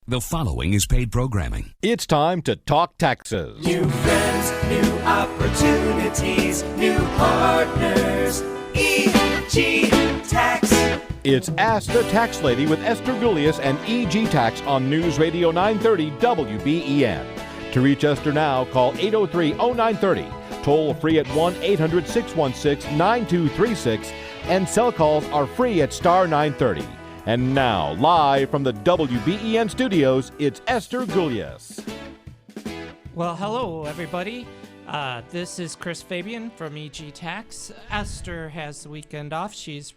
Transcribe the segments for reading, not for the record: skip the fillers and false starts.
The following is paid programming. It's time to talk taxes. New friends, new opportunities, new partners. EG Tax. It's Ask the Tax Lady with Esther Gulius and EG Tax on News Radio 930 WBEN. To reach Esther now, call 803-0930. Toll free at 1-800-616-9236. And cell calls are free at star 930. And now, live from the WBEN studios, it's Esther Gulius. Well, hello, everybody. This is Chris Fabian from EG Tax. Esther has the weekend off. She's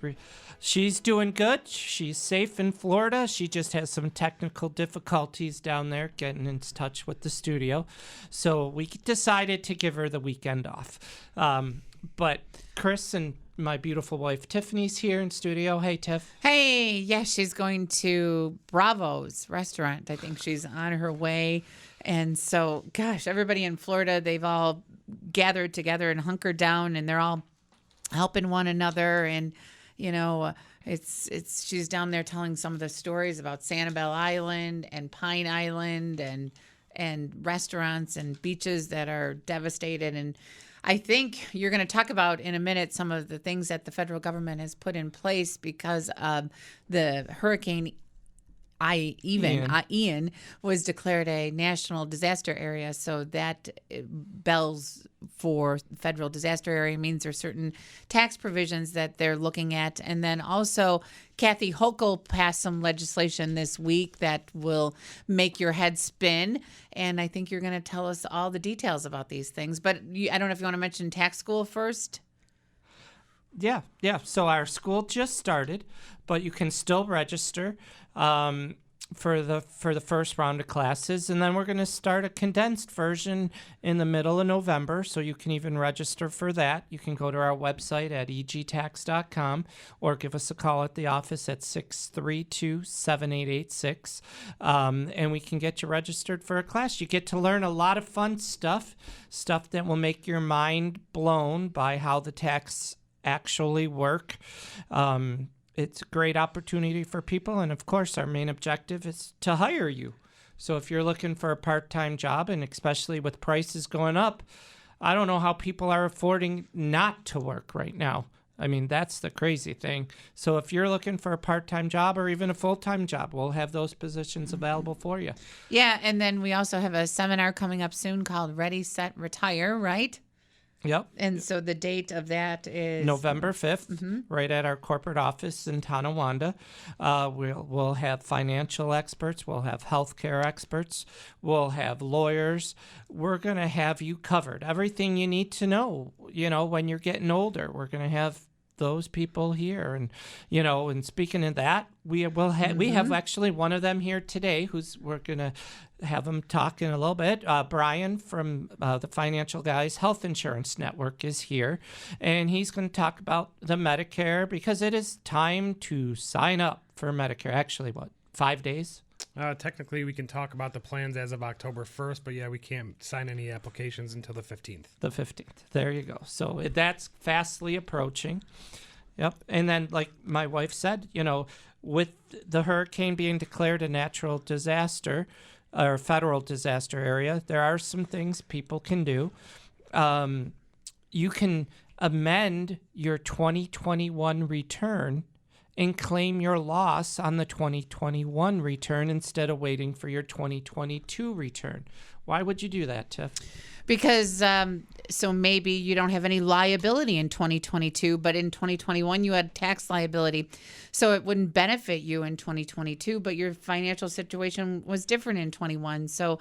doing good. She's safe in Florida. She just has some technical difficulties down there getting in touch with the studio. So we decided to give her the weekend off. But Chris and my beautiful wife Tiffany's here in studio. Hey, Tiff. Hey, yes, she's going to Bravo's restaurant. I think she's on her way. And so, gosh, everybody in Florida, they've all gathered together and hunkered down, and they're all helping one another. And, you know, she's down there telling some of the stories about Sanibel Island and Pine Island and restaurants and beaches that are devastated. And I think you're going to talk about in a minute some of the things that the federal government has put in place because of the hurricane. Ian was declared a national disaster area, so that bells for federal disaster area means there's certain tax provisions that they're looking at. And then also Kathy Hochul passed some legislation this week that will make your head spin, and I think you're going to tell us all the details about these things. But I don't know if you want to mention tax school first. Yeah. So our school just started, but you can still register for the first round of classes, and then we're going to start a condensed version in the middle of November. So you can even register for that. You can go to our website at egtax.com or give us a call at the office at 632-7886, and we can get you registered for a class. You get to learn a lot of fun stuff that will make your mind blown by how the tax actually work. It's a great opportunity for people, and of course our main objective is to hire you. So if you're looking for a part-time job, and especially with prices going up, I don't know how people are affording not to work right now. I mean, that's the crazy thing. So if you're looking for a part-time job or even a full-time job, we'll have those positions available for you. Yeah, and then we also have a seminar coming up soon called Ready, Set, Retire, right? Yep. And so the date of that is November 5th, right at our corporate office in Tonawanda. We'll have financial experts. We'll have healthcare experts. We'll have lawyers. We're going to have you covered. Everything you need to know, when you're getting older, we're going to have those people here. And, and speaking of that, we have actually one of them here today we're going to have him talk in a little bit. Brian from the Financial Guys Health Insurance Network is here, and he's going to talk about the Medicare because it is time to sign up for Medicare. Actually, 5 days? Technically, we can talk about the plans as of October 1st, but yeah, we can't sign any applications until the 15th. The 15th. There you go. So that's fastly approaching. Yep. And then, like my wife said, with the hurricane being declared a natural disaster or federal disaster area, there are some things people can do. You can amend your 2021 return and claim your loss on the 2021 return instead of waiting for your 2022 return. Why would you do that, Tiff? Because so maybe you don't have any liability in 2022, but in 2021 you had tax liability. So it wouldn't benefit you in 2022, but your financial situation was different in 21. So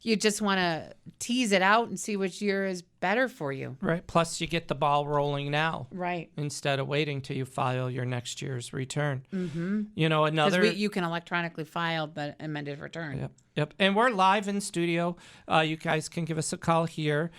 you just want to tease it out and see which year is better for you. Right. Plus, you get the ball rolling now. Right. Instead of waiting till you file your next year's return. Mm-hmm. Because you can electronically file the amended return. Yep. And we're live in studio. You guys can give us a call here.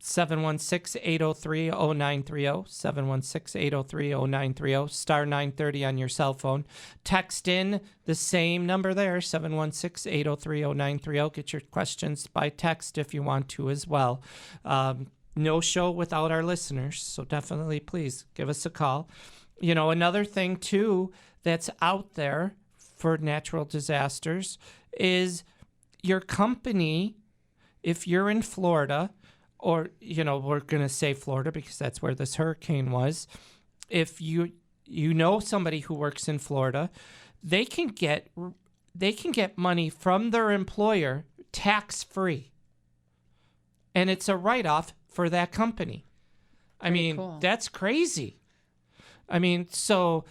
716-803-0930, 716-803-0930, star 930 on your cell phone. Text in the same number there, 716-803-0930. Get your questions by text if you want to as well. No show without our listeners, so definitely please give us a call. Another thing, too, that's out there for natural disasters is your company, if you're in Florida, or, we're going to say Florida because that's where this hurricane was. If you know somebody who works in Florida, they can get money from their employer tax-free. And it's a write-off for that company. Cool. That's crazy. So,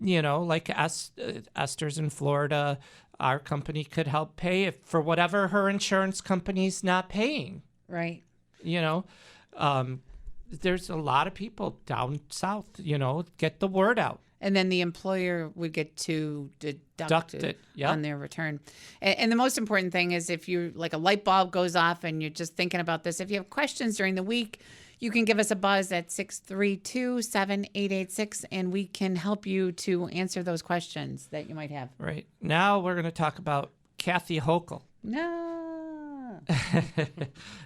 like Esther's in Florida, our company could help pay for whatever her insurance company's not paying. Right. There's a lot of people down south, get the word out. And then the employer would get to deduct it on their return. And the most important thing is if you, like a light bulb goes off and you're just thinking about this, if you have questions during the week, you can give us a buzz at 632-7886, and we can help you to answer those questions that you might have. Right. Now we're going to talk about Kathy Hochul. No.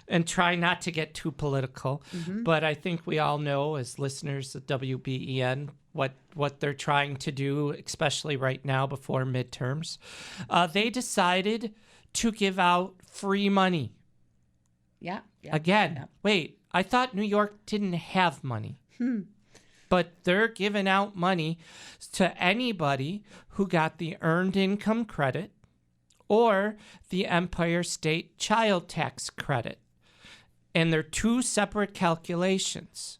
And try not to get too political. Mm-hmm. But I think we all know as listeners of WBEN what they're trying to do, especially right now before midterms. They decided to give out free money. Yeah. Again, yeah. Wait, I thought New York didn't have money. But they're giving out money to anybody who got the Earned Income Credit or the Empire State Child Tax Credit. And they're two separate calculations,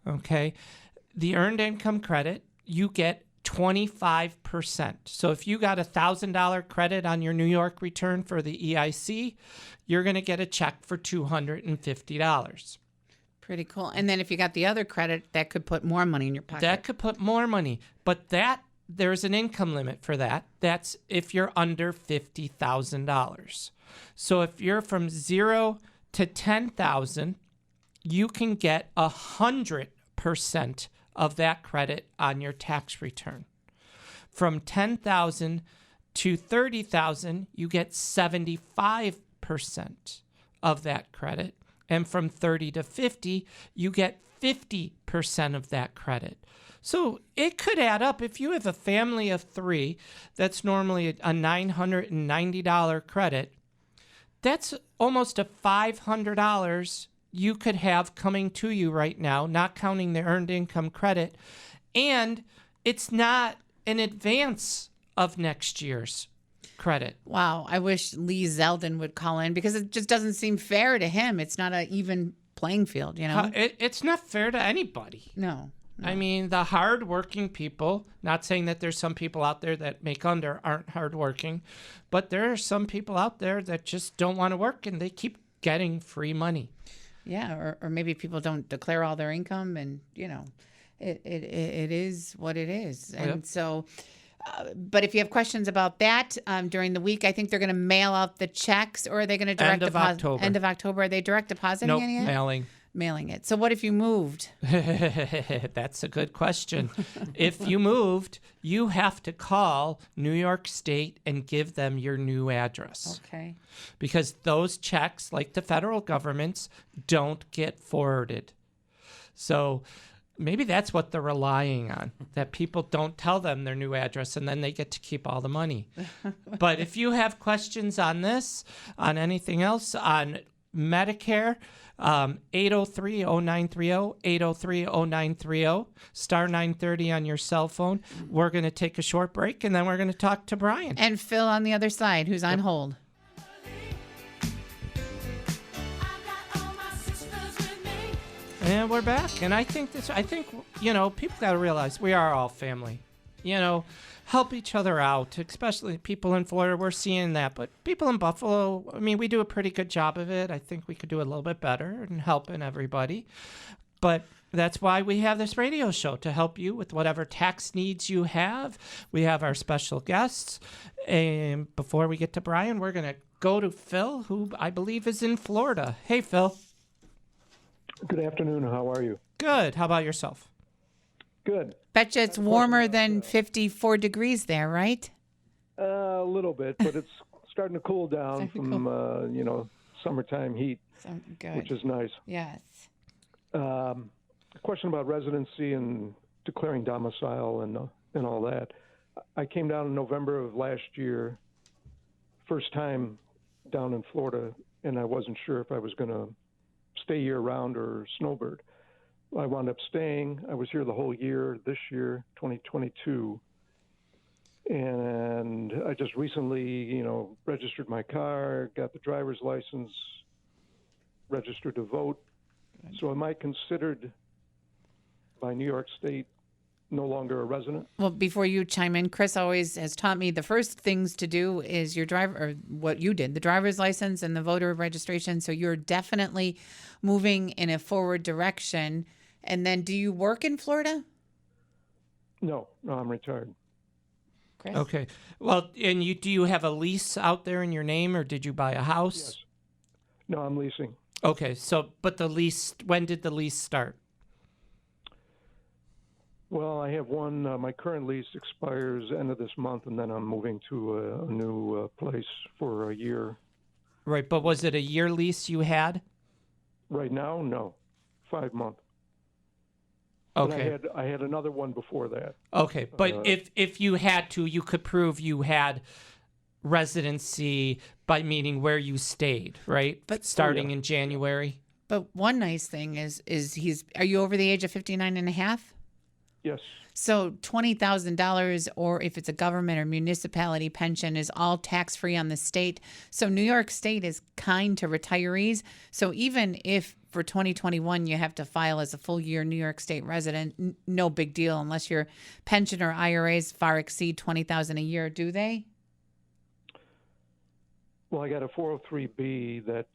okay? The Earned Income Credit, you get 25%. So if you got a $1,000 credit on your New York return for the EIC, you're going to get a check for $250. Pretty cool. And then if you got the other credit, that could put more money in your pocket. That could put more money. But there's an income limit for that. That's if you're under $50,000. So if you're from 0 to 10,000, you can get 100% of that credit on your tax return. From 10,000 to 30,000, you get 75% of that credit. And from 30 to 50, you get 50% of that credit. So it could add up. If you have a family of 3, that's normally a $990 credit. That's almost a $500 you could have coming to you right now, not counting the Earned Income Credit. And it's not in advance of next year's credit. Wow. I wish Lee Zeldin would call in because it just doesn't seem fair to him. It's not an even playing field, It's not fair to anybody. No. I mean, the hardworking people, not saying that there's some people out there that make aren't hardworking, but there are some people out there that just don't want to work and they keep getting free money. Yeah, or maybe people don't declare all their income and, it is what it is. And so, but if you have questions about that during the week, I think they're going to mail out the checks, or are they going to direct deposit? End of October. Are they direct depositing Nope, any yet? Mailing it. So what if you moved? That's a good question. If you moved, you have to call New York State and give them your new address. Okay. Because those checks, like the federal government's, don't get forwarded. So maybe that's what they're relying on, that people don't tell them their new address and then they get to keep all the money. But if you have questions on this, on anything else, on Medicare, 803-0930, 803-0930, star 930 on your cell phone. We're going to take a short break, and then we're going to talk to Brian. And Phil on the other side, who's on hold. And we're back. And I think, people got to realize we are all family. Help each other out, especially people in Florida. We're seeing that. But people in Buffalo, we do a pretty good job of it. I think we could do a little bit better in helping everybody. But that's why we have this radio show, to help you with whatever tax needs you have. We have our special guests. And before we get to Brian, we're going to go to Phil, who I believe is in Florida. Hey, Phil. Good afternoon. How are you? Good. How about yourself? Good. Bet you it's warmer than 54 degrees there, right? A little bit, but it's starting to cool down from, summertime heat, which is nice. Yes. A question about residency and declaring domicile and all that. I came down in November of last year, first time down in Florida, and I wasn't sure if I was going to stay year-round or snowbird. I wound up staying. I was here the whole year, this year, 2022. And I just recently, registered my car, got the driver's license, registered to vote. So am I considered by New York State no longer a resident? Well, before you chime in, Chris always has taught me the first things to do is your driver, or what you did, the driver's license and the voter registration. So you're definitely moving in a forward direction. And then, do you work in Florida? No, I'm retired. Chris? Okay. Well, and do you have a lease out there in your name, or did you buy a house? Yes. No, I'm leasing. Okay. So, but the lease, when did the lease start? Well, I have one. My current lease expires end of this month, and then I'm moving to a new place for a year. Right. But was it a year lease you had? Right now, no. 5 months. Okay. But I had another one before that. Okay. But if you had to, you could prove you had residency by meaning where you stayed, right? But starting in January. But one nice thing is are you over the age of 59 and a half? Yes. So $20,000, or if it's a government or municipality pension, is all tax-free on the state. So New York State is kind to retirees. So even if for 2021 you have to file as a full-year New York State resident, no big deal unless your pension or IRAs far exceed $20,000 a year, do they? Well, I got a 403B that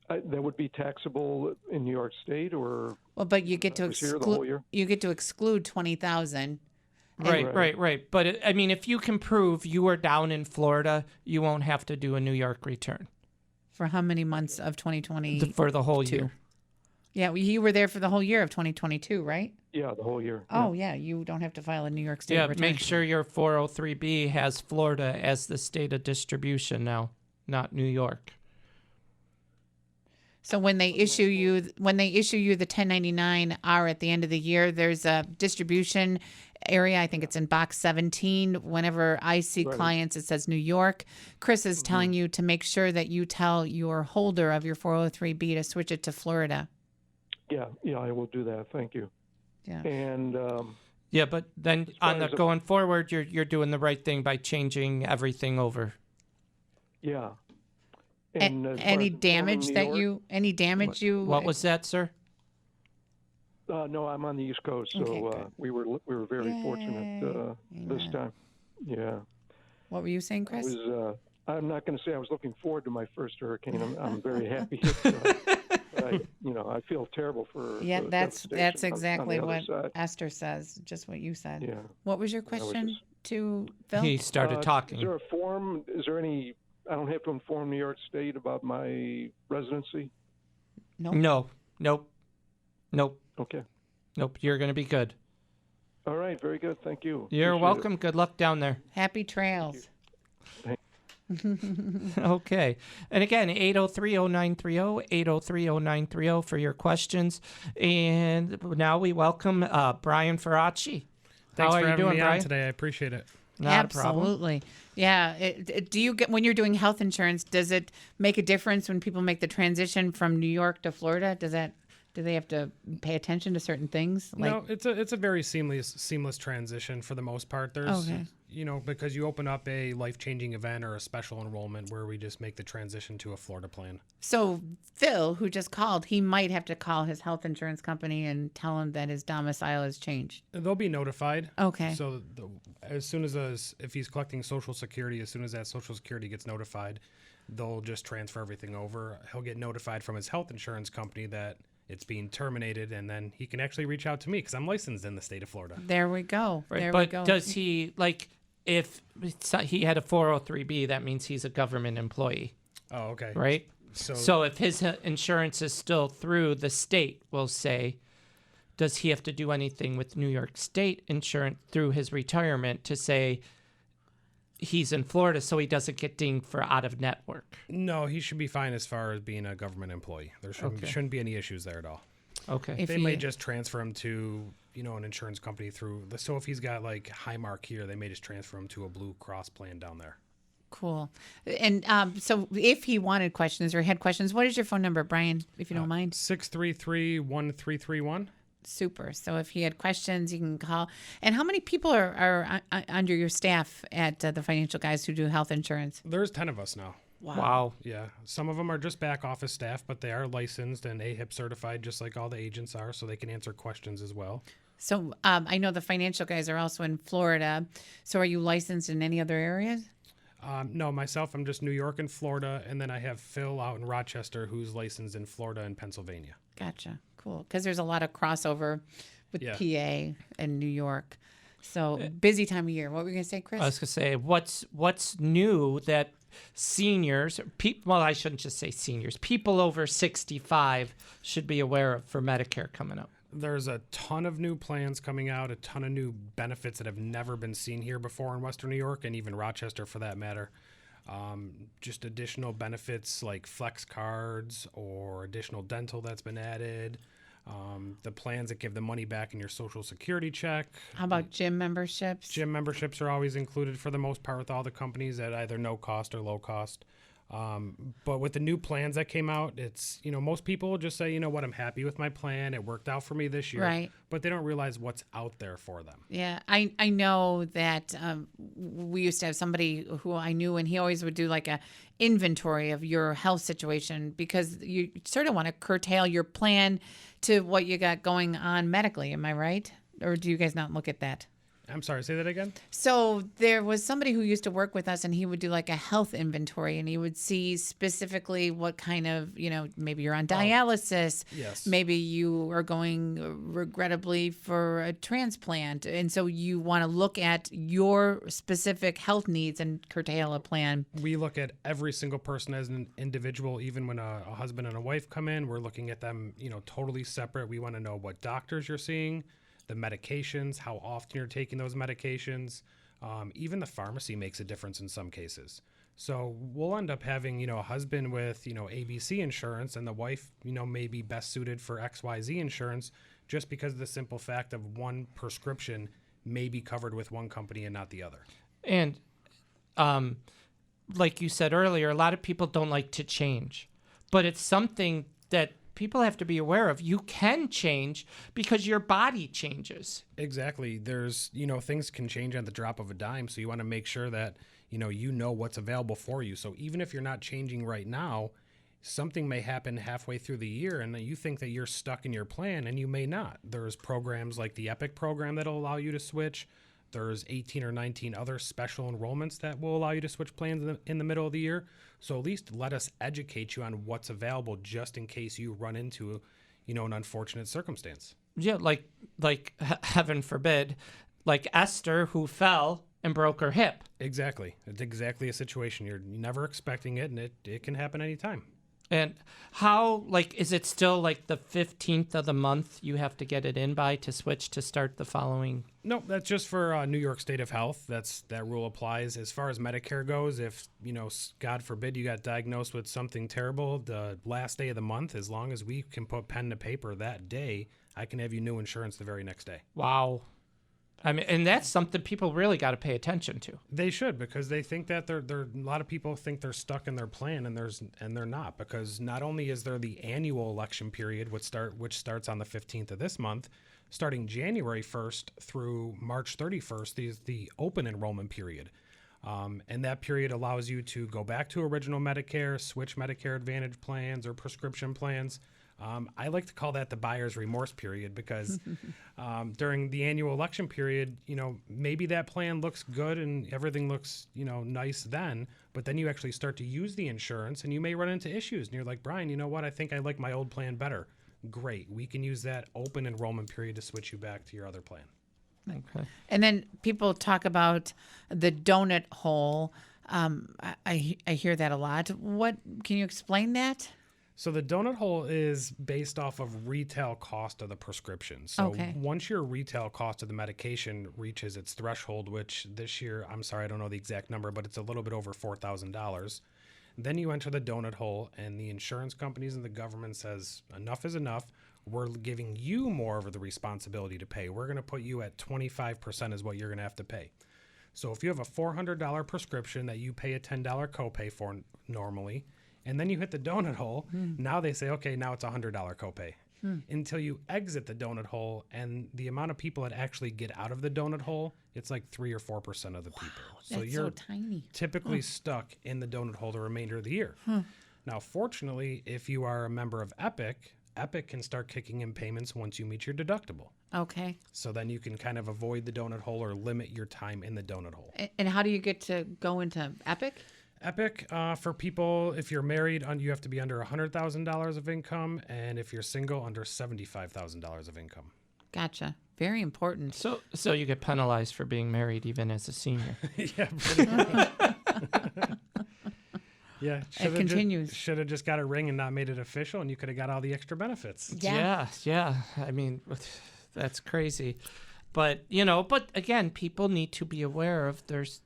that would be taxable in New York State, or but you get to exclude 20,000. Right. But I mean, if you can prove you were down in Florida, you won't have to do a New York return. For how many months of 2020? For the whole year. Yeah, you were there for the whole year of 2022, right? Yeah, the whole year. Oh, yeah, you don't have to file a New York State return. Make sure your 403B has Florida as the state of distribution now, not New York. So when they issue you the 1099-R at the end of the year, there's a distribution area. I think it's in box 17. Whenever I see clients, it says New York. Chris is telling you to make sure that you tell your holder of your 403B to switch it to Florida. Yeah, I will do that. Thank you. Yeah. And but then going forward, you're doing the right thing by changing everything over. Yeah. And any damage What was that, sir? No, I'm on the East Coast, so we were very fortunate this time. Yeah. What were you saying, Chris? I'm not going to say I was looking forward to my first hurricane. I'm very happy. I feel terrible for. Yeah, that's exactly what Esther says. Just what you said. Yeah. What was your question to Phil? He started talking. Is there a form? Is there any? I don't have to inform New York State about my residency? Nope. Nope. Okay. Nope. You're going to be good. All right. Very good. Thank you. You're welcome. Good luck down there. Happy trails. Okay. And again, 803-0930, 803-0930 for your questions. And now we welcome Brian Ferracci. Thanks How for are you having doing, me Brian? on today. I appreciate it. Not a problem. Absolutely. Yeah. Do you get, when you're doing health insurance, does it make a difference when people make the transition from New York to Florida? Do they have to pay attention to certain things? No, it's a very seamless transition for the most part. There's, because you open up a life-changing event or a special enrollment where we just make the transition to a Florida plan. So Phil, who just called, he might have to call his health insurance company and tell him that his domicile has changed. They'll be notified. Okay. So as soon as if he's collecting Social Security, as soon as that Social Security gets notified, they'll just transfer everything over. He'll get notified from his health insurance company that it's being terminated, and then he can actually reach out to me because I'm licensed in the state of Florida. There we go. Right. There but we go. Does he, if he had a 403B, that means he's a government employee. Oh, okay. Right? So if his insurance is still through the state, we'll say, does he have to do anything with New York State insurance through his retirement to say he's in Florida so he doesn't get dinged for out-of-network? No, he should be fine as far as being a government employee. There shouldn't be any issues there at all. Okay. If They may he- just transfer him to, an insurance company so if he's got like Highmark here, they may just transfer him to a Blue Cross plan down there. Cool. And so if he wanted questions or had questions, what is your phone number, Brian, if you don't mind? 633-1331. Super. So if he had questions, you can call. And how many people are under your staff at the Financial Guys who do health insurance? There's 10 of us now. Wow. Yeah. Some of them are just back office staff, but they are licensed and AHIP certified, just like all the agents are, so they can answer questions as well. So I know the Financial Guys are also in Florida. So are you licensed in any other areas? No, myself, I'm just New York and Florida, and then I have Phil out in Rochester, who's licensed in Florida and Pennsylvania. Gotcha. Cool. Because there's a lot of crossover with Yeah. PA and New York. So busy time of year. What were you going to say, Chris? I was going to say, what's new that seniors, well, I shouldn't just say seniors, people over 65 should be aware of for Medicare coming up? There's a ton of new plans coming out, a ton of new benefits that have never been seen here before in Western New York, and even Rochester for that matter. Just additional benefits like flex cards or additional dental that's been added. The plans that give the money back in your Social Security check. How about gym memberships? Gym memberships are always included for the most part with all the companies at either no cost or low cost. But with the new plans that came out, it's, most people just say, I'm happy with my plan. It worked out for me this year. Right. But they don't realize what's out there for them. Yeah, I know that we used to have somebody who I knew, and he always would do like a inventory of your health situation because you sort of want to curtail your plan to what you got going on medically. Am I right? Or do you guys not look at that? I'm sorry, say that again? So there was somebody who used to work with us, and he would do like a health inventory, and he would see specifically what kind of, maybe you're on dialysis. Yes. Maybe you are going regrettably for a transplant. And so you want to look at your specific health needs and curtail a plan. We look at every single person as an individual. Even when a husband and a wife come in, we're looking at them, totally separate. We want to know what doctors you're seeing, the medications, how often you're taking those medications. Even the pharmacy makes a difference in some cases. So we'll end up having, a husband with, ABC insurance, and the wife, may be best suited for XYZ insurance just because of the simple fact of one prescription may be covered with one company and not the other. And like you said earlier, a lot of people don't like to change, but it's something that people have to be aware of. You can change because your body changes. Exactly. There's, things can change at the drop of a dime. So you want to make sure that, you know what's available for you. So even if you're not changing right now, something may happen halfway through the year and you think that you're stuck in your plan, and you may not. There's programs like the EPIC program that'll allow you to switch. There's 18 or 19 other special enrollments that will allow you to switch plans in the middle of the year. So at least let us educate you on what's available just in case you run into, an unfortunate circumstance. Yeah, like heaven forbid, like Esther, who fell and broke her hip. Exactly. It's exactly a situation. You're never expecting it, and it can happen anytime. And how, is it still like the 15th of the month you have to get it in by to switch to start the following? No, that's just for New York State of Health. That rule applies. As far as Medicare goes, if, God forbid you got diagnosed with something terrible, the last day of the month, as long as we can put pen to paper that day, I can have you new insurance the very next day. Wow. I mean, and that's something people really got to pay attention to. They should, because they think that they're a lot of people think they're stuck in their plan, and they're not, because not only is there the annual election period, which starts on the 15th of this month, starting January 1st through March 31st is the open enrollment period. And that period allows you to go back to original Medicare, switch Medicare Advantage plans or prescription plans. I like to call that the buyer's remorse period, because during the annual election period, maybe that plan looks good and everything looks, nice then, but then you actually start to use the insurance and you may run into issues. And you're like, Brian, you know what? I think I like my old plan better. Great. We can use that open enrollment period to switch you back to your other plan. Okay. And then people talk about the donut hole. I hear that a lot. What can you explain that? So the donut hole is based off of retail cost of the prescription. So Okay. Once your retail cost of the medication reaches its threshold, which this year, I'm sorry, I don't know the exact number, but it's a little bit over $4,000. Then you enter the donut hole, and the insurance companies and the government says, enough is enough. we're giving you more of the responsibility to pay. We're going to put you at 25% is what you're going to have to pay. So if you have a $400 prescription that you pay a $10 copay for normally, and then you hit the donut hole, now they say, okay, now it's a $100 copay. Until you exit the donut hole, and the amount of people that actually get out of the donut hole, it's like 3 or 4% of the people. So That's you're so tiny. typically stuck in the donut hole the remainder of the year. Now, fortunately, if you are a member of Epic, Epic can start kicking in payments once you meet your deductible. Okay. So then you can kind of avoid the donut hole or limit your time in the donut hole. And how do you get to go into Epic? Epic, for people, if you're married, you have to be under $100,000 of income, and if you're single, under $75,000 of income. Gotcha. Very important. So you get penalized for being married even as a senior. Yeah, pretty much. Yeah, It continues. Should have just got a ring and not made it official, and you could have got all the extra benefits. Yeah. I mean, that's crazy. But, but again, people need to be aware of there's,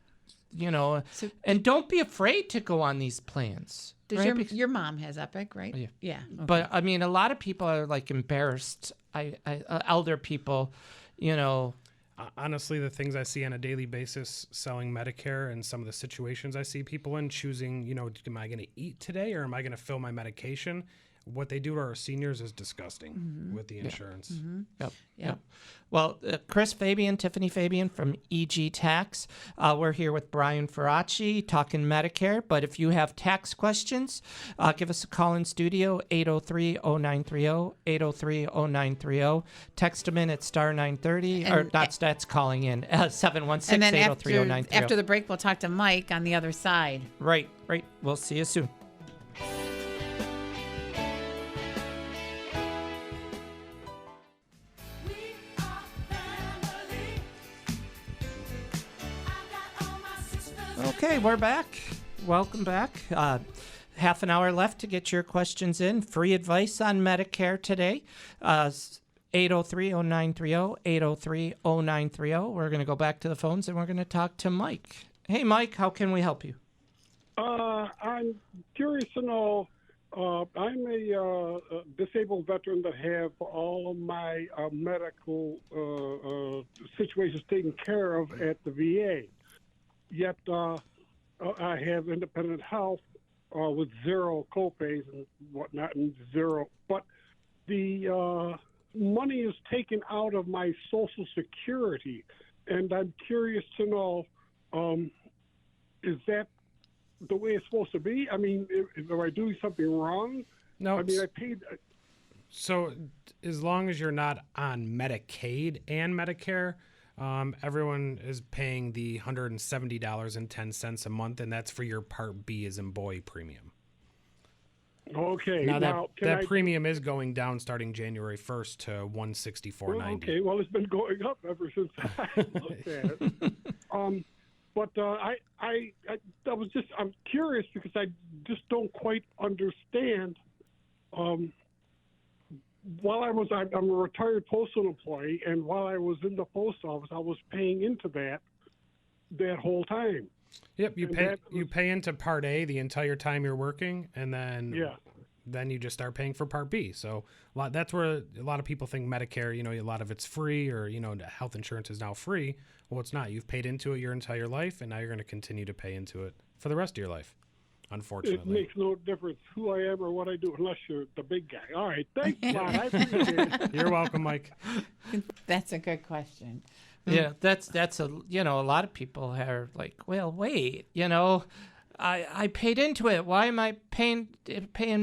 and don't be afraid to go on these plans. Does right? your mom has Epic, right? Yeah. Yeah. Okay. But I mean, a lot of people are like embarrassed. Elder people, Honestly, the things I see on a daily basis selling Medicare and some of the situations I see people in choosing, am I going to eat today or am I going to fill my medication? What they do to our seniors is disgusting with the insurance. Yep. Well, Chris Fabian, Tiffany Fabian from EG Tax. We're here with Brian Faraci talking Medicare. But if you have tax questions, give us a call in studio, 803-0930, 803-0930. Text them in at star 930, that's calling in, 716-803-0930. And then after the break, we'll talk to Mike on the other side. Right. We'll see you soon. Okay, we're back. Welcome back. Half an hour left to get your questions in. Free advice on Medicare today. 803-0930, 803-0930. We're going to go back to the phones and we're going to talk to Mike. Hey, Mike, how can we help you? I'm curious to know, I'm a disabled veteran that have all of my medical situations taken care of at the VA. Yet I have independent health with zero copays and whatnot, and zero. But the money is taken out of my Social Security, and I'm curious to know, is that the way it's supposed to be? I mean, am I doing something wrong? No. I mean, I paid. So as long as you're not on Medicaid and Medicare, everyone is paying the $170.10 a month, and that's for your Part B as in boy premium. Okay. Now that premium is going down starting January 1st to $164.90. Okay. Well, it's been going up ever since I looked at it. But I'm curious because I just don't quite understand. I'm a retired postal employee, and while I was in the post office, I was paying into that whole time. Yep, you pay into Part A the entire time you're working, and then you just start paying for Part B. So that's where a lot of people think Medicare, a lot of it's free, or health insurance is now free. Well, it's not. You've paid into it your entire life, and now you're going to continue to pay into it for the rest of your life. Unfortunately, it makes no difference who I am or what I do unless you're the big guy. All right, thanks, Bob. I appreciate it. You're welcome, Mike. That's a good question. Yeah, that's a lot of people are like, well, wait, I paid into it. Why am I paying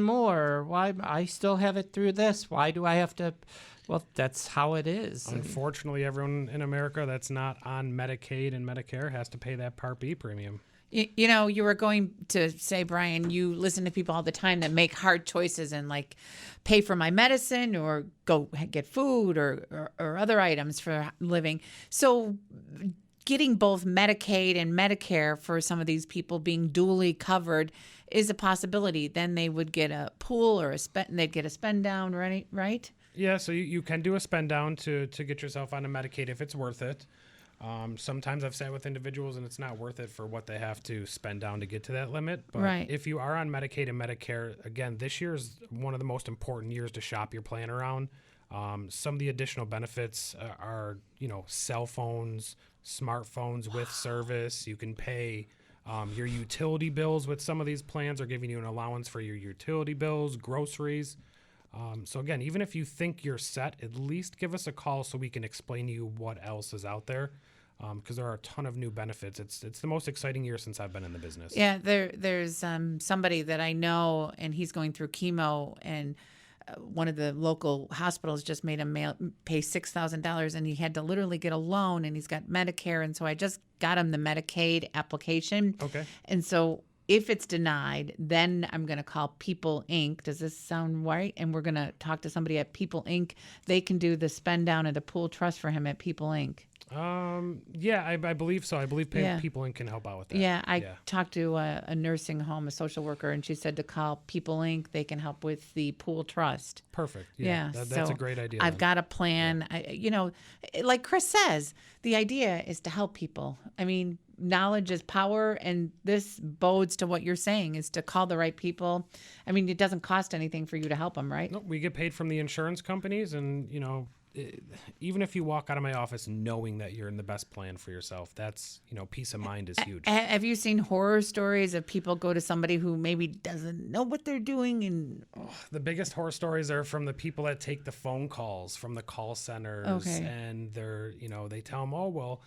more? Why I still have it through this? Why do I have to? Well, that's how it is. Unfortunately, everyone in America that's not on Medicaid and Medicare has to pay that Part B premium. You were going to say, Brian, you listen to people all the time that make hard choices and like pay for my medicine or go get food or other items for living. So getting both Medicaid and Medicare for some of these people being duly covered is a possibility. Then they would get a pool or they'd get a spend down, right? Yeah, so you can do a spend down to get yourself on a Medicaid if it's worth it. Sometimes I've sat with individuals and it's not worth it for what they have to spend down to get to that limit. But Right. if you are on Medicaid and Medicare, again, this year is one of the most important years to shop your plan around. Some of the additional benefits are, cell phones, smartphones with service. You can pay your utility bills with some of these plans are giving you an allowance for your utility bills, groceries. So again, even if you think you're set, at least give us a call so we can explain to you what else is out there. Because there are a ton of new benefits. It's the most exciting year since I've been in the business. Yeah, there's somebody that I know, and he's going through chemo, and one of the local hospitals just made him pay $6,000, and he had to literally get a loan, and he's got Medicare, and so I just got him the Medicaid application. Okay. And so if it's denied, then I'm going to call People Inc. Does this sound right? And we're going to talk to somebody at People Inc. They can do the spend down at a pool trust for him at People Inc. Yeah, I believe so. I believe Yeah. People Inc. can help out with that. Yeah, I talked to a nursing home, a social worker, and she said to call People Inc. They can help with the pool trust. Perfect. Yeah, That's so a great idea. I've then. got a plan. Like Chris says, the idea is to help people. I mean, knowledge is power, and this bodes to what you're saying is to call the right people. I mean, it doesn't cost anything for you to help them, right? No, we get paid from the insurance companies, and even if you walk out of my office knowing that you're in the best plan for yourself, that's peace of mind is huge. Have you seen horror stories of people go to somebody who maybe doesn't know what they're doing? And The biggest horror stories are from the people that take the phone calls from the call centers, Okay. and they're they tell them, oh well,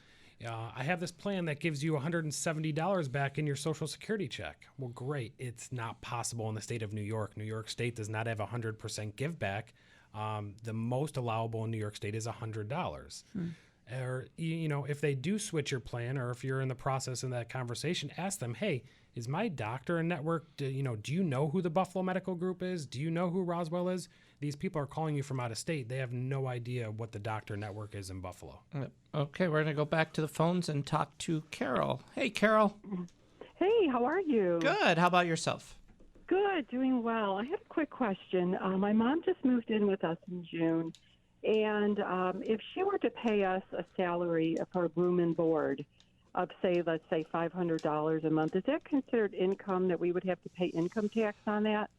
I have this plan that gives you $170 back in your Social Security check. Well, great. It's not possible in the state of New York. New York State does not have 100% give back. The most allowable in New York State is $100. Or, if they do switch your plan, or if you're in the process in that conversation, ask them, hey, is my doctor in network? Do you know who the Buffalo Medical Group is? Do you know who Roswell is? These people are calling you from out of state. They have no idea what the doctor network is in Buffalo. Okay, we're going to go back to the phones and talk to Carol. Hey, Carol. Hey, how are you? Good. How about yourself? Good, doing well. I had a quick question. My mom just moved in with us in June, and if she were to pay us a salary for room and board of, let's say $500 a month, is that considered income that we would have to pay income tax on that?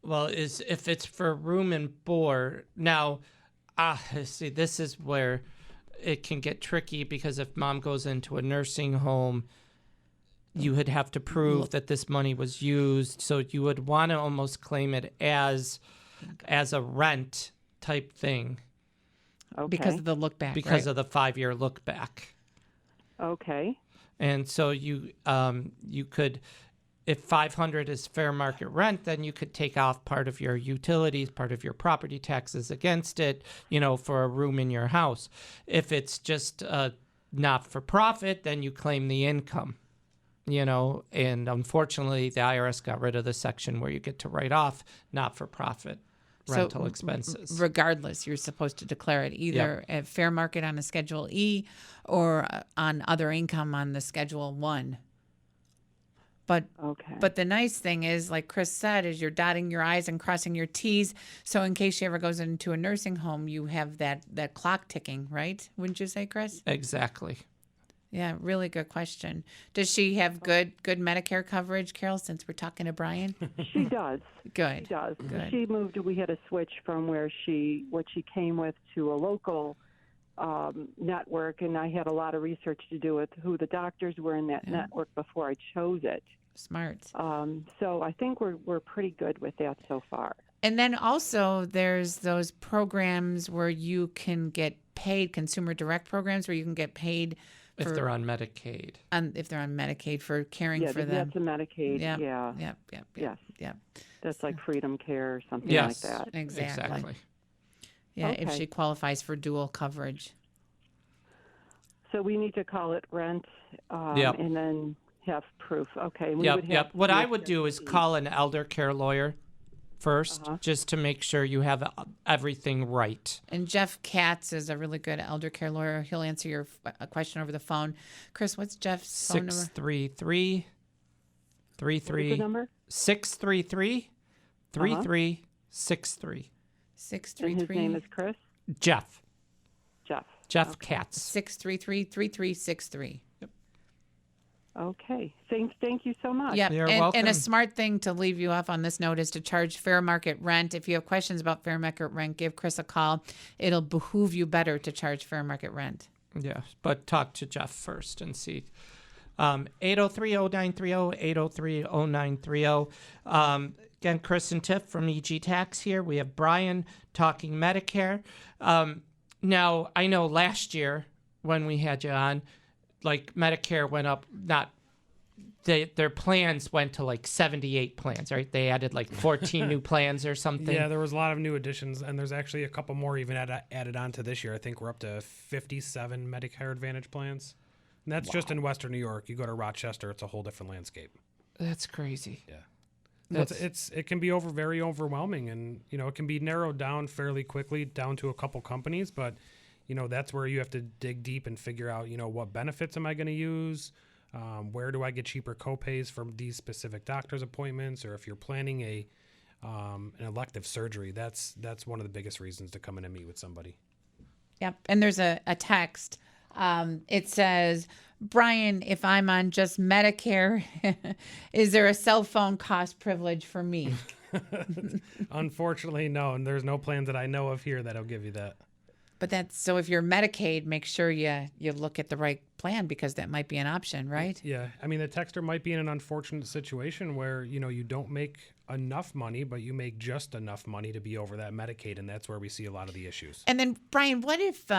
Well, if it's for room and board, now, see, this is where it can get tricky, because if mom goes into a nursing home, you would have to prove that this money was used. So you would want to almost claim it as a rent type thing. Okay. because of the look back, Because right? of the 5-year look back. Okay. And so you could, if 500 is fair market rent, then you could take off part of your utilities, part of your property taxes against it, for a room in your house. If it's just not for profit, then you claim the income, and unfortunately the IRS got rid of the section where you get to write off not for profit rental expenses. Regardless, you're supposed to declare it either at fair market on a Schedule E or on other income on the Schedule 1. But the nice thing is, like Chris said, is you're dotting your I's and crossing your T's. So in case she ever goes into a nursing home, you have that clock ticking, right? Wouldn't you say, Chris? Exactly. Yeah, really good question. Does she have good Medicare coverage, Carol, since we're talking to Brian? She does. Good. She does. Good. She moved. We had a switch from what she came with to a local network, and I had a lot of research to do with who the doctors were in that network before I chose it. Smart. So I think we're pretty good with that so far. And then also there's those programs where you can get paid, consumer direct programs where you can get paid If they're on Medicaid. if they're on Medicaid for caring for them. That's a Medicaid. Yeah. Yeah. Yep. Yes. Yep. That's like Freedom Care or something Yes. like that. Exactly. Yeah, if Okay. she qualifies for dual coverage. So we need to call it rent, Yep. and then have proof. Okay. We Yep, would have yep. What to I would do is call an elder care lawyer first, just to make sure you have everything right. And Jeff Katz is a really good elder care lawyer. He'll answer your question over the phone. Chris, what's Jeff's phone number? 633 What is the number? 633 3363. And his name is Chris? Jeff. Jeff. Jeff Katz. 633-3363. Okay. Thank you so much. Yep. You're And welcome. a smart thing to leave you off on this note is to charge fair market rent. If you have questions about fair market rent, give Chris a call. It'll behoove you better to charge fair market rent. Yeah, but talk to Jeff first and see. 803-0930, 803-0930. Again, Chris and Tiff from EG Tax here. We have Brian talking Medicare. Now, I know last year when we had you on, like Medicare went up, their plans went to like 78 plans, right? They added like 14 new plans or something. Yeah, there was a lot of new additions, and there's actually a couple more even added on to this year. I think we're up to 57 Medicare Advantage plans. And that's just in Western New York. You go to Rochester, it's a whole different landscape. That's crazy. Yeah. It can be very overwhelming, and it can be narrowed down fairly quickly down to a couple companies, but that's where you have to dig deep and figure out what benefits am I going to use, where do I get cheaper copays from these specific doctor's appointments, or if you're planning an elective surgery, that's one of the biggest reasons to come in and meet with somebody. Yep. And there's a text. It says, Brian, if I'm on just Medicare, is there a cell phone cost privilege for me? Unfortunately, no. And there's no plans that I know of here that'll give you that. But so if you're Medicaid, make sure you look at the right plan, because that might be an option, right? Yeah. I mean, the texter might be in an unfortunate situation where, you don't make enough money, but you make just enough money to be over that Medicaid. And that's where we see a lot of the issues. And then, Brian, what if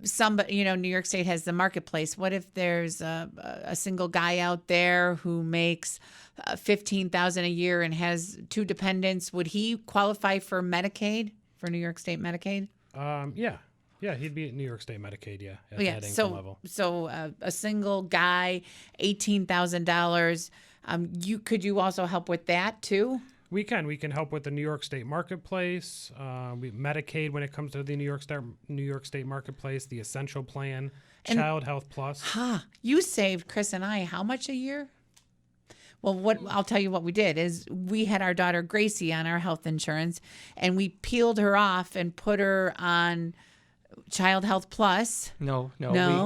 somebody, New York State has the marketplace. What if there's a single guy out there who makes $15,000 a year and has two dependents? Would he qualify for Medicaid, for New York State Medicaid? Yeah, he'd be at New York State Medicaid, at Yeah. that income level. So a single guy, $18,000. Could you also help with that too? We can help with the New York State Marketplace, Medicaid when it comes to the New York State Marketplace, the Essential Plan, Child Health Plus. You saved Chris and I how much a year? Well, I'll tell you what we did is we had our daughter Gracie on our health insurance, and we peeled her off and put her on Child Health Plus. No.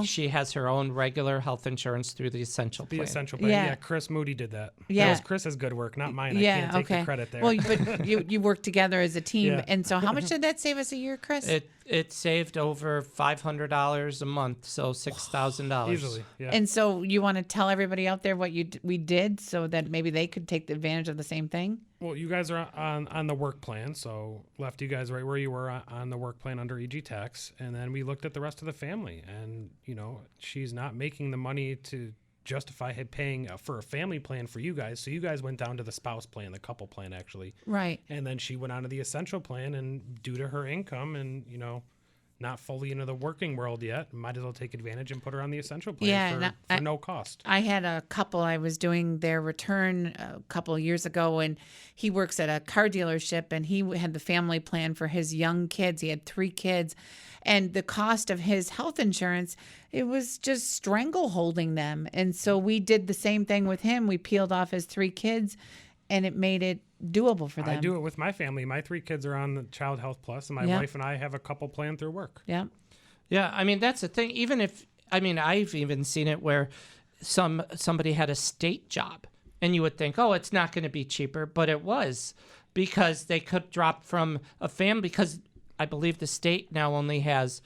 She has her own regular health insurance through the Essential Plan. The Essential Plan. Yeah. Yeah, Chris Moody did that. Yeah. That was Chris's good work, not mine. Yeah, I can't take okay. the credit there. Well, but you work together as a team. Yeah. And so how much did that save us a year, Chris? It saved over $500 a month, so $6,000 Easily, yeah. And so you want to tell everybody out there what we did so that maybe they could take advantage of the same thing? Well, you guys are on the work plan, so left you guys right where you were on the work plan under EG Tax, and then we looked at the rest of the family, and she's not making the money to justify paying for a family plan for you guys, so you guys went down to the spouse plan, the couple plan actually, Right. and then she went on to the Essential Plan, and due to her income and not fully into the working world yet, might as well take advantage and put her on the Essential Plan for no cost. I had a couple, I was doing their return a couple of years ago, and he works at a car dealership, and he had the family plan for his young kids. He had 3 kids, and the cost of his health insurance, it was just strangleholding them. And so we did the same thing with him. We peeled off his 3 kids, and it made it doable for them. I do it with my family. My 3 kids are on the Child Health Plus, and my wife and I have a couple plan through work. Yeah. Yeah, I mean, that's the thing. I've even seen it where somebody had a state job, and you would think, oh, it's not going to be cheaper, but it was, because they could drop from a family, because I believe the state now only has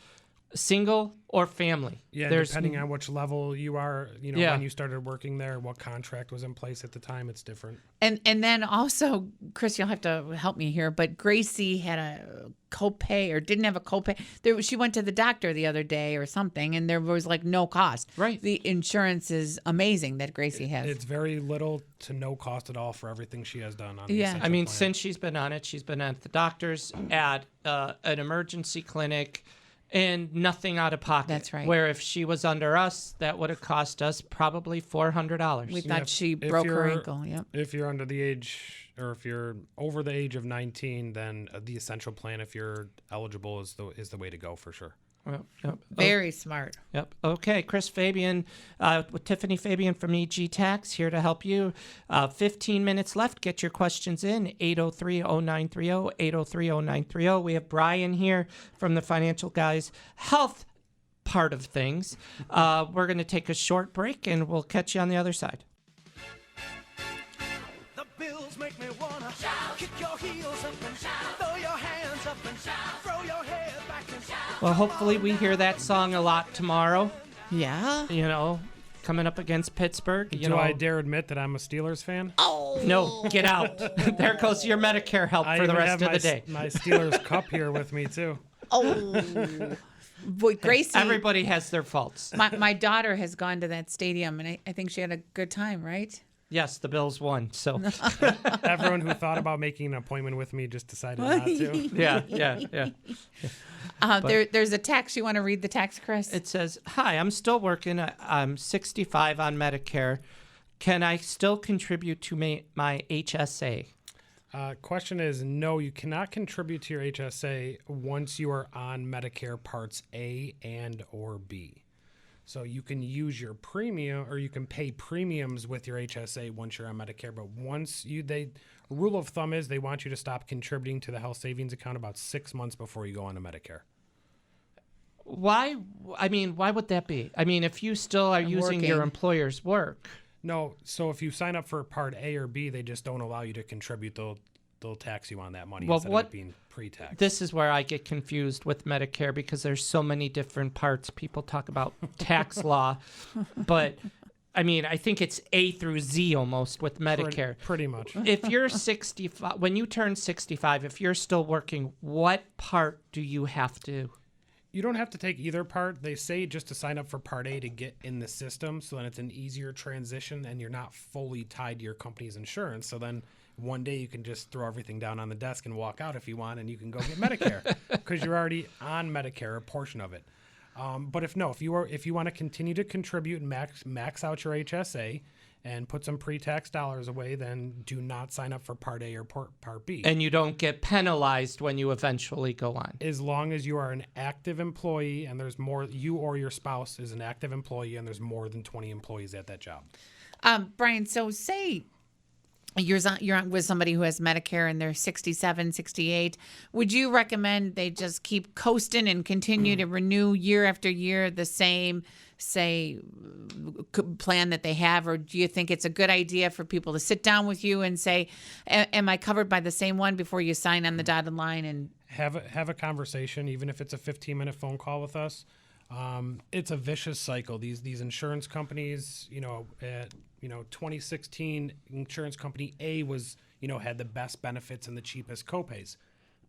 single or family. Yeah, depending on which level you are, when you started working there, what contract was in place at the time, it's different. And then also, Chris, you'll have to help me here, but Gracie had a copay or didn't have a copay. She went to the doctor the other day or something, and there was like no cost. Right. The insurance is amazing that Gracie has. It's very little to no cost at all for everything she has done on the Essential I mean, Plan. since she's been on it, she's been at the doctor's, at an emergency clinic, and nothing out of pocket. That's right. Where if she was under us, that would have cost us probably $400. We thought she broke her ankle. Yep. If you're under the age, or if you're over the age of 19, then the Essential Plan, if you're eligible, is the way to go for sure. Yep. Very smart. Yep. Okay, Chris Fabian, with Tiffany Fabian from EG Tax, here to help you. 15 minutes left. Get your questions in. 803-0930, 803-0930. We have Brian here from the Financial Guys Health part of things. We're going to take a short break, and we'll catch you on the other side. The bills make me wanna shout. Kick your heels up and shout. Throw your hands up and shout. Throw your head back and shout. Well, hopefully we hear that song a lot tomorrow. Yeah. You know, coming up against Pittsburgh. Do I dare admit that I'm a Steelers fan? Oh. No, get out. There goes your Medicare help for the rest of the day. My Steelers cup here with me, too. Oh. Boy, Gracie. Everybody has their faults. My daughter has gone to that stadium, and I think she had a good time, right? Yes, the Bills won. So everyone who thought about making an appointment with me just decided not to. Yeah. There's a text. You want to read the text, Chris? It says, "Hi, I'm still working. I'm 65 on Medicare. Can I still contribute to my HSA?" Question is, no, you cannot contribute to your HSA once you are on Medicare Parts A and or B. So you can use your premium, or you can pay premiums with your HSA once you're on Medicare. But rule of thumb is they want you to stop contributing to the health savings account about 6 months before you go on to Medicare. Why? I mean, why would that be? I mean, if you still are using your employer's work. No, so if you sign up for Part A or B, they just don't allow you to contribute. They'll tax you on that money instead of it being pre-tax. This is where I get confused with Medicare because there's so many different parts. People talk about tax law, but I mean, I think it's A through Z almost with Medicare. Pretty much. If you're 65, when you turn 65, if you're still working, what part do you have to? You don't have to take either part. They say just to sign up for Part A to get in the system, so then it's an easier transition and you're not fully tied to your company's insurance. So then one day you can just throw everything down on the desk and walk out if you want, and you can go get Medicare because you're already on Medicare, a portion of it. But if you want to continue to contribute and max out your HSA and put some pre-tax dollars away, then do not sign up for Part A or Part B. And you don't get penalized when you eventually go on. As long as you are an active employee and there's more, you or your spouse is an active employee and there's more than 20 employees at that job. Brian, so say you're on with somebody who has Medicare and they're 67, 68. Would you recommend they just keep coasting and continue to renew year after year the same, say, plan that they have? Or do you think it's a good idea for people to sit down with you and say, am I covered by the same one before you sign on the dotted line? And have a conversation, even if it's a 15-minute phone call with us. It's a vicious cycle. These insurance companies, 2016 insurance company A was, had the best benefits and the cheapest copays.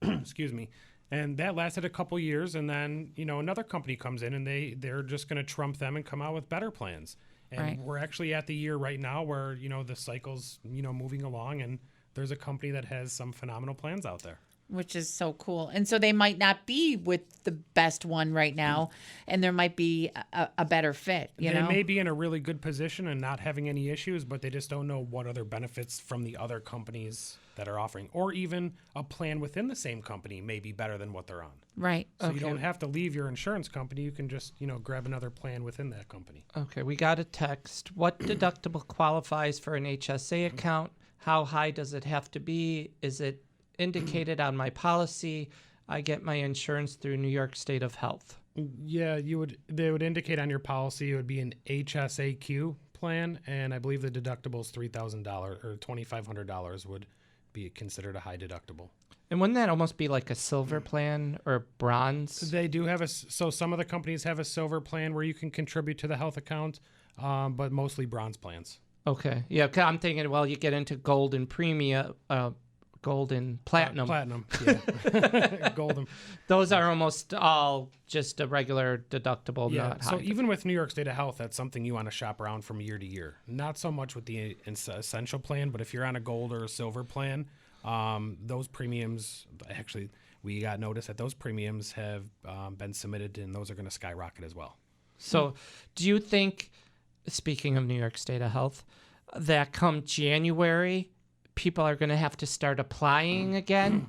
Excuse me. And that lasted a couple years, and then, another company comes in and they're just going to trump them and come out with better plans. And We're actually at the year right now where, the cycle's, moving along, and there's a company that has some phenomenal plans out there. Which is so cool. And so they might not be with the best one right now, and there might be a better fit, They may be in a really good position and not having any issues, but they just don't know what other benefits from the other companies that are offering. Or even a plan within the same company may be better than what they're on. Right. So you don't have to leave your insurance company. You can just, grab another plan within that company. Okay, we got a text. What deductible qualifies for an HSA account? How high does it have to be? Is it indicated on my policy? I get my insurance through New York State of Health. Yeah, they would indicate on your policy it would be an HSAQ plan, and I believe the deductible is $3,000 or $2,500 would be considered a high deductible. And wouldn't that almost be like a silver plan or bronze? They do have so some of the companies have a silver plan where you can contribute to the health account, but mostly bronze plans. Okay. Yeah, 'cause I'm thinking, well, you get into gold and premium, gold and platinum. Platinum, yeah. Golden. Those are almost all just a regular deductible, not high. So even with New York State of Health, that's something you want to shop around from year to year. Not so much with the essential plan, but if you're on a gold or a silver plan, those premiums, actually, we got notice that those premiums have been submitted, and those are going to skyrocket as well. So do you think, speaking of New York State of Health, that come January, people are going to have to start applying again?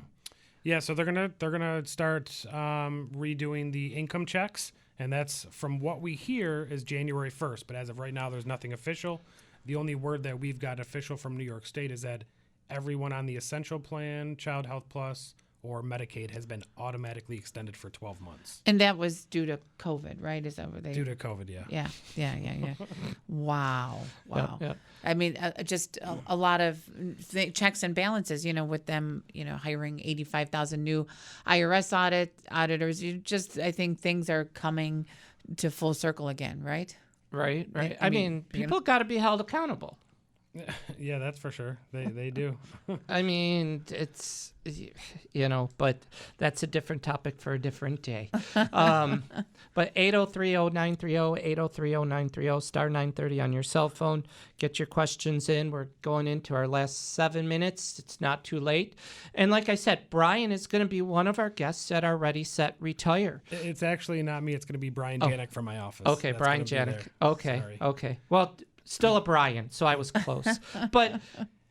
Yeah, so they're gonna start redoing the income checks, and that's from what we hear is January 1st. But as of right now, there's nothing official. The only word that we've got official from New York State is that everyone on the Essential Plan, Child Health Plus, or Medicaid has been automatically extended for 12 months. And that was due to COVID, right? Is that what they? Due to COVID, yeah. Yeah. Wow. Yep. I mean, just a lot of checks and balances, with them, hiring 85,000 new IRS auditors. I think things are coming to full circle again, right? Right. I mean, people got to be held accountable. Yeah, that's for sure. They do. I mean, it's, but that's a different topic for a different day. But 803-0930, 803-0930, star 930 on your cell phone. Get your questions in. We're going into our last 7 minutes. It's not too late. And like I said, Brian is going to be one of our guests at our Ready, Set, Retire. It's actually not me. It's going to be Brian Janik from my office. Okay, That's Brian gonna be Janik. there. Sorry. Okay. Well, still a Brian, so I was close. But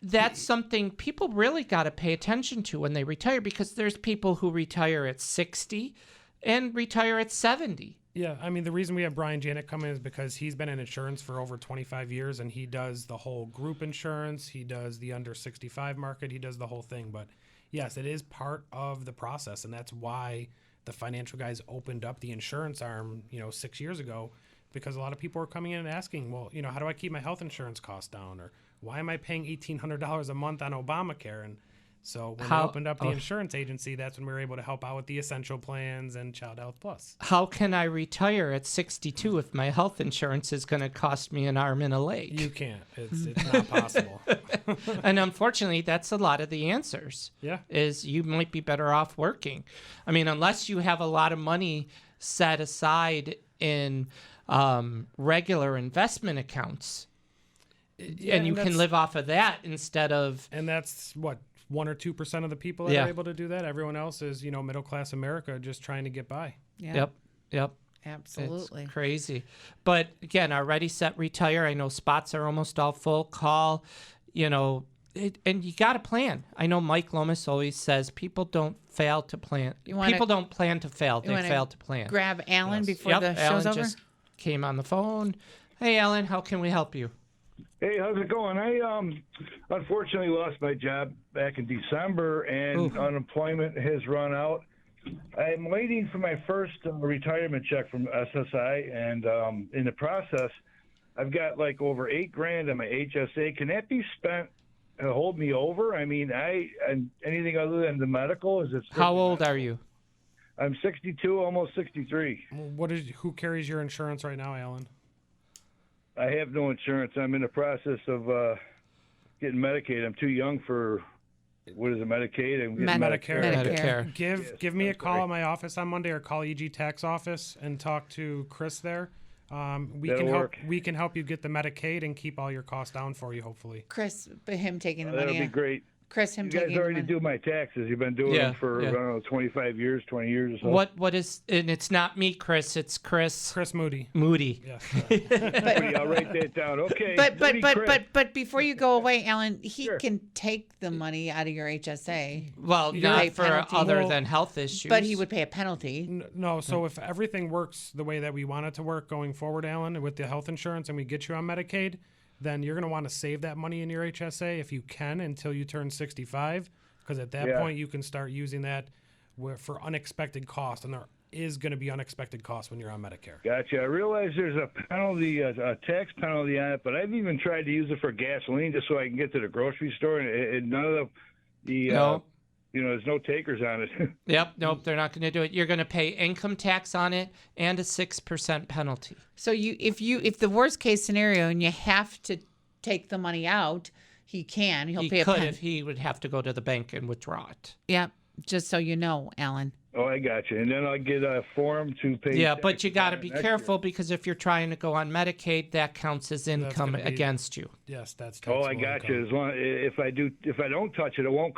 that's something people really got to pay attention to when they retire, because there's people who retire at 60 and retire at 70. Yeah, I mean, the reason we have Brian Janik come in is because he's been in insurance for over 25 years, and he does the whole group insurance. He does the under 65 market. He does the whole thing. But yes, it is part of the process, and that's why the financial guys opened up the insurance arm, 6 years ago, because a lot of people are coming in and asking, well, how do I keep my health insurance costs down? Or why am I paying $1,800 a month on Obamacare? And so when we opened up the insurance agency, that's when we were able to help out with the essential plans and Child Health Plus. How can I retire at 62 if my health insurance is going to cost me an arm and a leg? You can't. It's not possible. And unfortunately, that's a lot of the answers. Yeah. Is you might be better off working. I mean, unless you have a lot of money set aside in regular investment accounts, and you can live off of that instead of. And that's what, 1 or 2% of the people that are able to do that. Everyone else is, middle class America just trying to get by. Yeah. Yep. Absolutely. It's crazy. But again, our Ready, Set, Retire. I know spots are almost all full. Call, and you got to plan. I know Mike Lomas always says people don't fail to plan. People don't plan to fail. They fail to plan. Grab Alan before the show's Alan over. Just came on the phone. Hey, Alan, how can we help you? Hey, how's it going? I unfortunately lost my job back in December, and unemployment has run out. I'm waiting for my first retirement check from SSI, and in the process, I've got like over $8,000 on my HSA. Can that be spent to hold me over? I mean, anything other than the medical? Is it? How old are you? I'm 62, almost 63. Who carries your insurance right now, Alan? I have no insurance. I'm in the process of getting Medicaid. I'm too young for, what is it, Medicaid? I'm getting Medicare. Give me a call at my office on Monday, or call EG Tax office and talk to Chris there. We can help you get the Medicaid and keep all your costs down for you, hopefully. Chris, him taking the money. That'll be great. Chris, you guys already do my taxes. You've been doing them for, I don't know, 25 years, 20 years or so. What is, and it's not me, Chris, it's Chris. Chris Moody. Yes. I'll write that down. Okay. But before you go away, Alan, he can take the money out of your HSA. Well, not for other than health issues. But he would pay a penalty. No, so if everything works the way that we want it to work going forward, Alan, with the health insurance, and we get you on Medicaid, then you're going to want to save that money in your HSA if you can until you turn 65, because at that point you can start using that for unexpected costs, and there is going to be unexpected costs when you're on Medicare. Gotcha. I realize there's a penalty, a tax penalty on it, but I've even tried to use it for gasoline just so I can get to the grocery store, and none of the there's no takers on it. Yep, nope, they're not going to do it. You're going to pay income tax on it and a 6% penalty. So if the worst case scenario and you have to take the money out, he'll pay a penalty. If he would have to go to the bank and withdraw it. Yep, just so you know, Alan. Oh, I got you. And then I'll get a form to pay. Yeah, but you got to be careful because if you're trying to go on Medicaid, that counts as income against you. Yes, that's. Oh, I got you. As long if I don't touch it, it won't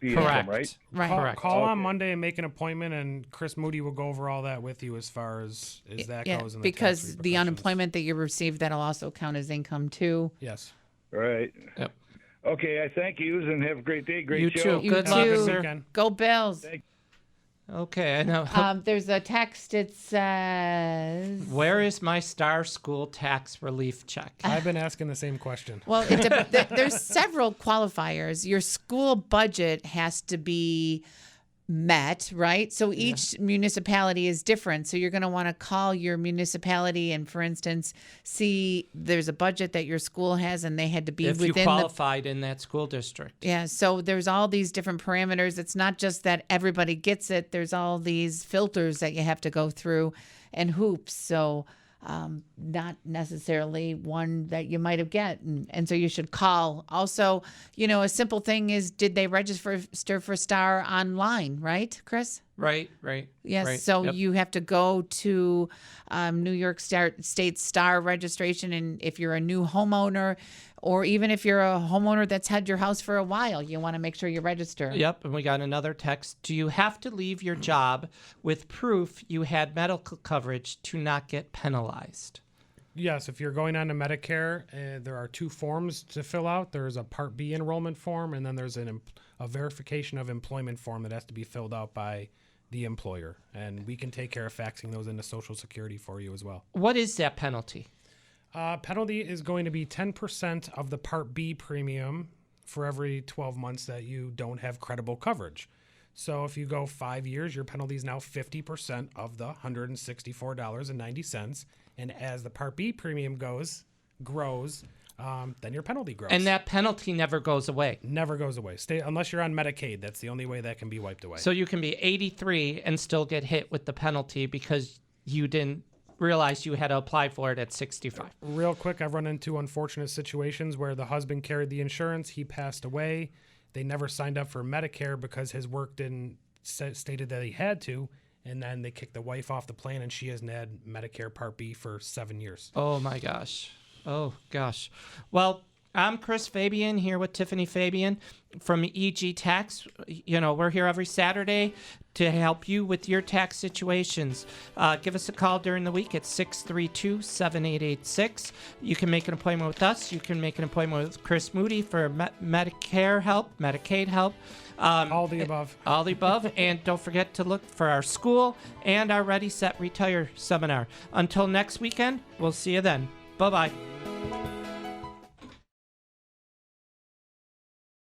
be income, right? Right. Correct. Call on Monday and make an appointment, and Chris Moody will go over all that with you as far as that goes. In because the unemployment that you received, that'll also count as income too. Yes. Right. Yep. Okay, I thank you, and have a great day. Great you show. Too. Good luck, sir. Weekend. Go Bills. Okay, I know. There's a text. It says, "Where is my Star School tax relief check?" I've been asking the same question. Well, there's several qualifiers. Your school budget has to be met, right? So each municipality is different. So you're going to want to call your municipality and, for instance, see there's a budget that your school has and they had to be if within you qualified in that school district. Yeah, so there's all these different parameters. It's not just that everybody gets it. There's all these filters that you have to go through and hoops. So not necessarily one that you might have get. And so you should call. Also, a simple thing is, did they register for STAR online, right, Chris? Right. Yes. Right. So Yep. you have to go to New York State STAR registration. And if you're a new homeowner, or even if you're a homeowner that's had your house for a while, you want to make sure you register. Yep. And we got another text. Do you have to leave your job with proof you had medical coverage to not get penalized? Yes, if you're going on to Medicare, there are 2 forms to fill out. There's a Part B enrollment form, and then there's a verification of employment form that has to be filled out by the employer. And we can take care of faxing those into Social Security for you as well. What is that penalty? Penalty is going to be 10% of the Part B premium for every 12 months that you don't have credible coverage. So if you go 5 years, your penalty is now 50% of the $164.90. And as the Part B premium grows, then your penalty grows. And that penalty never goes away. Never goes away. Unless you're on Medicaid. That's the only way that can be wiped away. So you can be 83 and still get hit with the penalty because you didn't realize you had to apply for it at 65. Real quick, I've run into unfortunate situations where the husband carried the insurance. He passed away. They never signed up for Medicare because his work didn't stated that he had to. And then they kicked the wife off the plan, and she hasn't had Medicare Part B for 7 years. Oh, my gosh. Oh, gosh. Well, I'm Chris Fabian here with Tiffany Fabian from EG Tax. We're here every Saturday to help you with your tax situations. Give us a call during the week at 632-7886. You can make an appointment with us. You can make an appointment with Chris Moody for Medicare help, Medicaid help. All the above. All the above. And don't forget to look for our school and our Ready, Set, Retire seminar. Until next weekend, we'll see you then. Bye-bye.